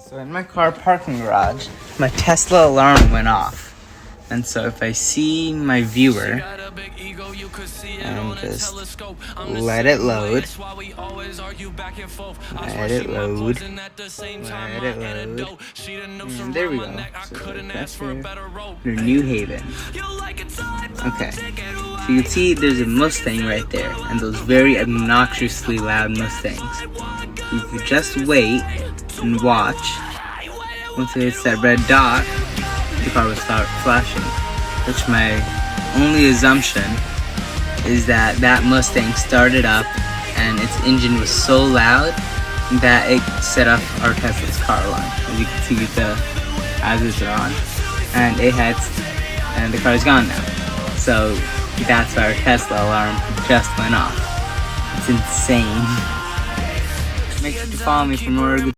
So in my car parking garage, my Tesla alarm went off. And so if I see my viewer and just let it load, and there we go. So that's here, New Haven. Okay, so you can see there's a Mustang right there, and those very obnoxiously loud Mustangs. If you just wait and watch, once it hits that red dot, the car will start flashing. Which my only assumption is that that Mustang started up and its engine was so loud that it set off our Tesla's car alarm. As you can see, the hazards are on, and the car is gone now. So that's why our Tesla alarm just went off. It's insane. Make sure to follow me for more good